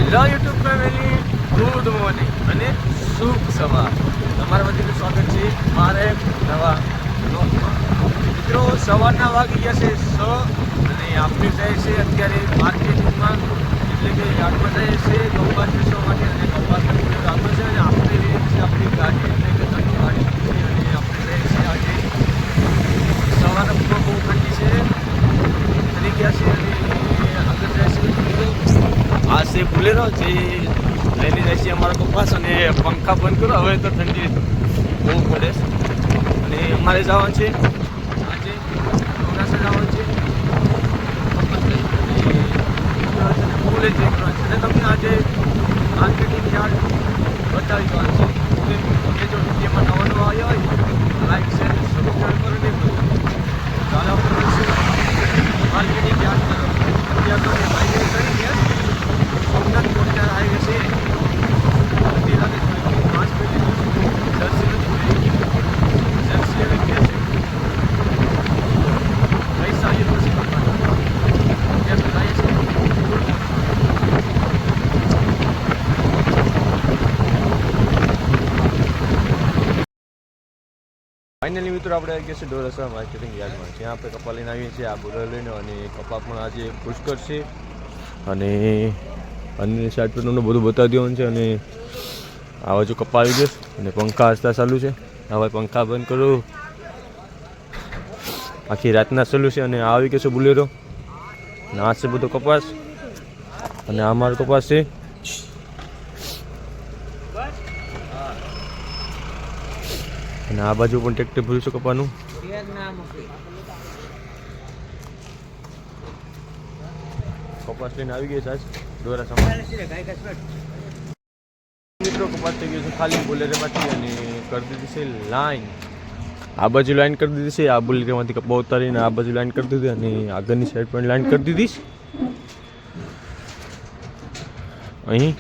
Hello YouTube family, good morning અને શુભ સવાર. તમારા બધાનું સ્વાગત છે મારે નવા બ્લોગમાં. મિત્રો, સવારના વાગી ગયા છે 6 અને આપણે જાય છે અત્યારે માર્કેટિંગમાં, એટલે કે યાર્ડમાં જાય છે કપાસ વેચવા માટે. અને કપાસ આપણે છે અને આપણે આપણી ગાડી, એટલે કે નાની ગાડી છે. અને આપણે જાય છે આજે સવારના બહુ ઠંડી છે થઈ ગયા છે. અને આગળ જાય છે આ છે બુલેરો જે લઈને જાય છે અમારો કપાસ. અને પંખા બંધ કરો, હવે તો ઠંડી બહુ પડે. અને અમારે જવાનું છે આજે ચોરાસા જવાનું છે કપાસ લઈ. અને બુલે ચેક કરવાનું છે. અને તમને આજે માર્કેટિંગ યાર્ડ બતાવી દેવાનું છે. તમે જો વિડીયોમાં નવા નવા આવ્યા હોય લાઈક શેર સબસ્ક્રાઈબ કરી દેજો. ચાલો આપણે મળશું માર્કેટિંગ યાર્ડ તરફ. અત્યારે તો હાઈવે કરી ગયા સોમનાથ કોરિડોર હાઈવે છે. બધી લાગે છે 5 મિનિટ જર્સી નથી જર્સી હવે કે છે પૈસા એ પછી કરવાના. ત્યાં તો જાય છે ફાઇનલી. મિત્રો, આપણે આવી ગયા છે ડોરાસા માર્કેટિંગ યાર્ડમાં, જ્યાં આપણે કપા લઈને આવીએ છીએ. આ બોલર લઈને, અને કપા પણ આજે પુષ્કળ છે. અને અન્ય સાઈડ પર તમને બધું બતાવી દેવાનું છે. અને આ બાજુ કપા આવી ગયો અને પંખા હસતા ચાલુ છે. હવે પંખા બંધ કરું, આખી રાતના ચાલુ છે. અને આ આવી ગયો છે બુલેરો. અને આ છે બધો કપાસ, અને આ મારો કપાસ છે. અને આ બાજુ પણ ટ્રેક્ટર ભર્યું છે કપાનું. કપાસ લઈને આવી ગયો છે આજ ડોરાસામાં. મિત્રો, કપાસ થઈ ગયો છે ખાલી બુલેરામાંથી. અને કરી દીધી છે લાઈન, આ બાજુ લાઈન કરી દીધી છે. આ બુલેરામાંથી કપા ઉતારીને આ બાજુ લાઈન કરી દીધી. અને આગળની સાઈડ પણ લાઈન કરી દીધી છે. અહીં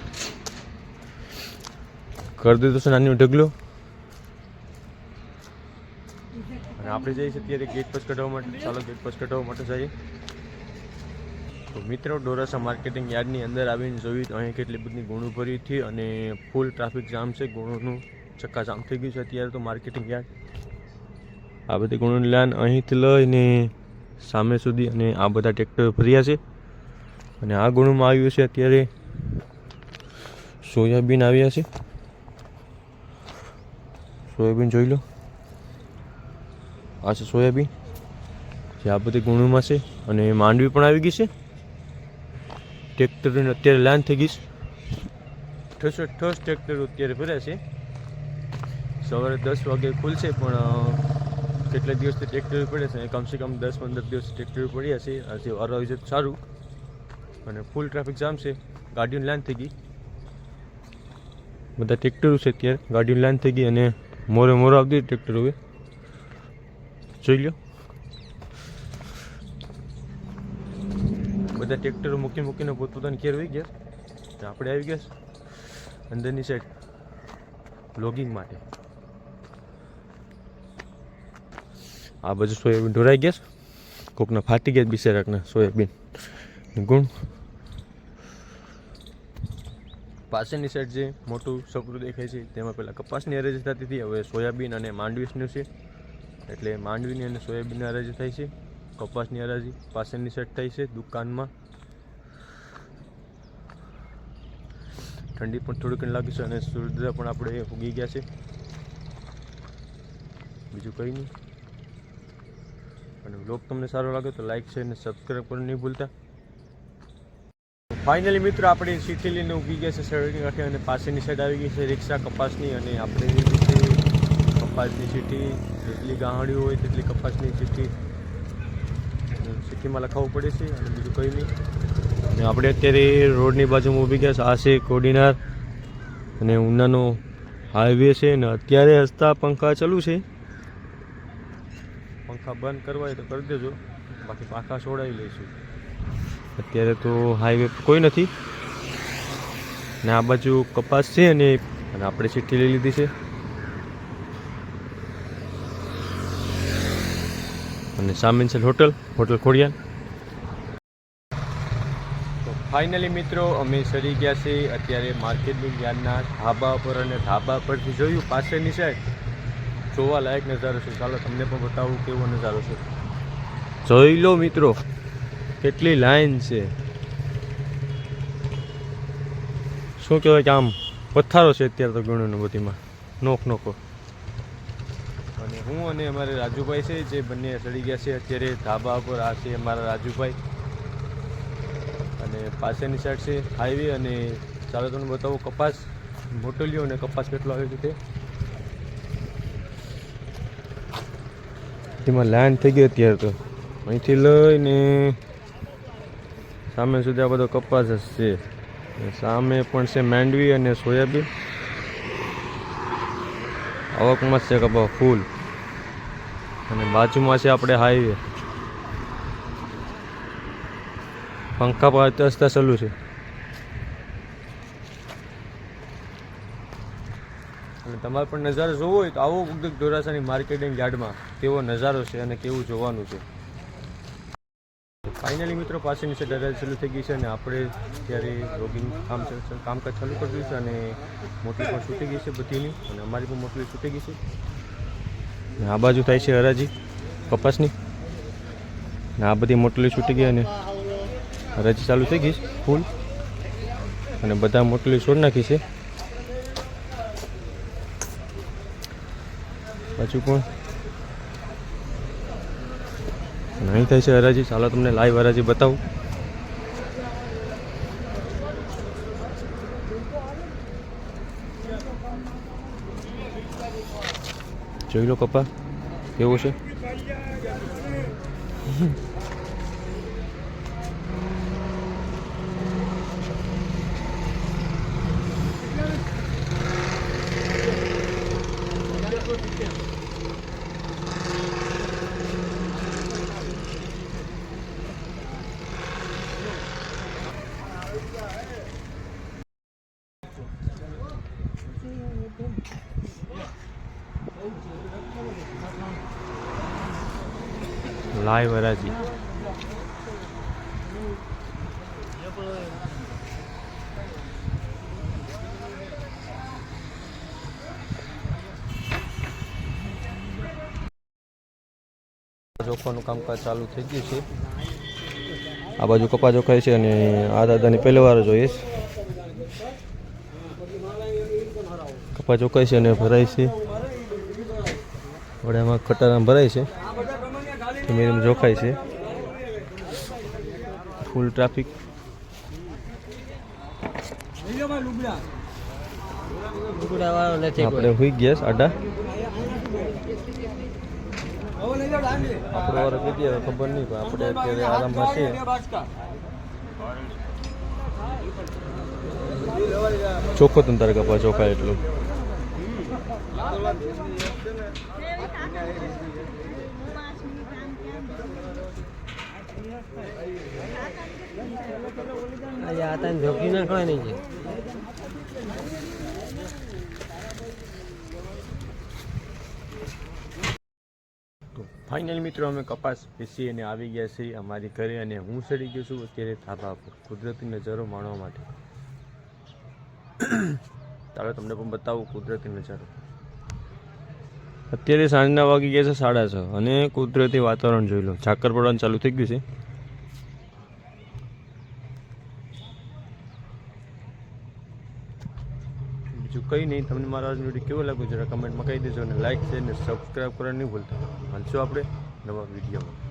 કરી દીધું છે નાની ઢગલો. અને આપણે જઈએ છીએ અત્યારે ગેટ પાસ કઢાવવા માટે. ચાલો ગેટ પાસ કઢાવવા માટે જઈએ. તો મિત્રો, ડોરાસા માર્કેટિંગ યાર્ડની અંદર આવીને જોયું અહીં કેટલી બધી ગુણો ભરી હતી. અને ફૂલ ટ્રાફિક જામ છે, ગુણોનું ચક્કાજામ થઈ ગયું છે અત્યારે તો માર્કેટિંગ યાર્ડ. આ બધી ગુણોની લાઈન અહીંથી લઈને સામે સુધી, અને આ બધા ટ્રેક્ટર ભર્યા છે. અને આ ગુણોમાં આવ્યું છે અત્યારે સોયાબીન આવ્યા છે. સોયાબીન જોઈ લો, આ છે સોયાબીન જે આ બધી ગુણોમાં છે. અને માંડવી પણ આવી ગઈ છે. ટ્રેક્ટરની અત્યારે લાઈન થઈ ગઈ છે. ઠસ ટ્રેક્ટર અત્યારે ભર્યા છે. સવારે 10 વાગે ખુલશે, પણ કેટલા દિવસથી ટ્રેક્ટર પડે છે. કમસે કમ 10-15 દિવસ ટ્રેક્ટર પડ્યા છે. આજે વારો આવી જાય સારું. અને ફૂલ ટ્રાફિક જામ છે, ગાડીઓની લાઈન થઈ ગઈ. બધા ટ્રેક્ટરો છે અત્યારે, ગાડીઓની લાઈન થઈ ગઈ. અને મોરે આવતી ટ્રેક્ટર હવે જોઈ લો. બધા ટ્રેક્ટરો મૂકીને પોતપોતાની ઘેર હોઈ ગયા. આપણે આવી ગયા અંદરની સાઈડ લોગિંગ માટે. આ બાજુ સોયાબીન ઢોરાઈ ગયા, કોકના ફાટી ગયા બિચારાકના સોયાબીન ગુણ. પાછળની સાઈડ જે મોટું સપરું દેખાય છે તેમાં પહેલાં કપાસની હરાજી થતી હતી, હવે સોયાબીન અને માંડવીનું છે. એટલે માંડવીની અને સોયાબીનની હરાજી થાય છે. કપાસની હરાજી પાછળની સાઈડ થાય છે દુકાનમાં. ઠંડી પણ થોડીક લાગે છે. અને સૂર્ય પણ આપણે ઉગી ગયા છે. બીજું કંઈ નહીં. અને વ્લોગ તમને સારો લાગે તો લાઈક છે અને સબસ્ક્રાઈબ કરવાનું નહીં ભૂલતા. ફાઇનલી મિત્રો, આપણે સીટી લઈને ઉગી ગયા છે સડકની કાંઠે. અને પાછળની સાઈડ આવી ગઈ છે રિક્ષા કપાસની. અને આપણે કપાસની સીટી જેટલી ગાહડીઓ હોય તેટલી કપાસની સીટી સિટીમાં લખાવવું પડે છે. અને બીજું કંઈ નહીં. અને આપણે અત્યારે રોડની બાજુમાં ઊભી ગયા છે. આ છે કોડીનાર અને ઉનાનો હાઈવે છે. ને અત્યારે હસતા પંખા ચાલુ છે. પંખા બંધ કરવા હોય તો કરી દેજો, બાકી પાખા છોડાવી લઈશું. અત્યારે તો હાઈવે કોઈ નથી. ને આ બાજુ કપાસ છે. અને આપણે સીટી લઈ લીધી છે. અને સામે છે હોટલ ખોડિયાર. ફાઇનલી મિત્રો અમે ચડી ગયા છીએ અત્યારે માર્કેટની યાર્ડના ધાબા પર, અને ધાબા પરથી જોયું પાછળની સાઈડ જોવા લાયક નજારો છે. ચાલો તમને પણ બતાવું કેવો નજારો છે. જોઈ લો મિત્રો કેટલી લાઈન છે. શું કહેવાય કે આમ પથ્થારો છે અત્યારે તો ગણોને બધીમાં નોખો. અને હું અને અમારે રાજુભાઈ છે જે બંને ચડી ગયા છે અત્યારે ધાબા પર. આ છે અમારા રાજુભાઈ અને પાછળની સાઈડ છે હાઈવે. અને ચાલો તમને બતાવું કપાસ મોટો અને કપાસ કેટલો આવે છે તે. એમાં લાઈન થઈ ગઈ અત્યારે તો અહીંથી લઈને સામે સુધી આ બધો કપાસ જ છે. સામે પણ છે માંડવી અને સોયાબીન. આવકમાં છે કપા ફૂલ. અને બાજુમાં છે આપણે હાઈવે. પંખા પર હસતા ચાલુ છે. અને તમારે પણ નજારો જોવો હોય તો આવો ધોરાસાની માર્કેટિંગ યાર્ડમાં કેવો નજારો છે અને કેવું જોવાનું છે. ફાઇનલી મિત્રો પાછળની સાઈડ હરાજી ચાલુ થઈ ગઈ છે અને આપણે ત્યારે રોગિંગ કામકાજ ચાલુ કરી દીધું છે. અને મોટલી પણ છૂટી ગઈ છે બધીની, અને અમારી પણ મોટલી છૂટી ગઈ છે. અને આ બાજુ થાય છે હરાજી કપાસની, ને આ બધી મોટલી છૂટી ગઈ અને હરાજી ચાલુ થઈ ગઈ છે ફૂલ. અને બધા મોટલી છોડ નાખી છે પાછું પણ. નહીં થાય છે હરાજી. ચાલો તમને લાઈવ હરાજી બતાવું. જોઈ લો કપા કેવો છે. લાઈવ હરાજી. જોખવાનું કામકાજ ચાલુ થઈ ગયું છે. આ બાજુ કપા જોખાય છે અને આ દાદાની પહેલી વાર જોઈએ કપા જોખાય છે અને ભરાય છે. વડે એમાં ખટારામાં ભરાય છે, મીડિયમ જોખાય છે. Full traffic. આપણે હોઈ ગયા આડા. આપણો વારો કેટલી ખબર નહીં, પણ આપણે અત્યારે આરામમાં છે. ચોખ્ખો તમ તારે કપા ચોખાય એટલું. જોખી નાખવા નહીં છે. ફાઇનલ મિત્રો અમે કપાસ પીસી અને આવી ગયા છીએ અમારી ઘરે. અને હું ચડી ગયો છું અત્યારે ધાબા પર કુદરતી નજારો માણવા માટે. ચાલો તમને પણ બતાવું કુદરતી નજારો. અત્યારે સાંજના વાગી ગયા છે 6:30 અને કુદરતી વાતાવરણ જોઈ લો. ઝાકર પડવાનું ચાલુ થઈ ગયું છે. બીજું કંઈ નહીં. તમને મારો આજનો વિડીયો કેવો લાગ્યો જરા કમેન્ટમાં કહી દેજો. અને લાઈક છે અને સબસ્ક્રાઈબ કરવાનું નહીં ભૂલતા. મળશું આપણે નવા વિડીયોમાં.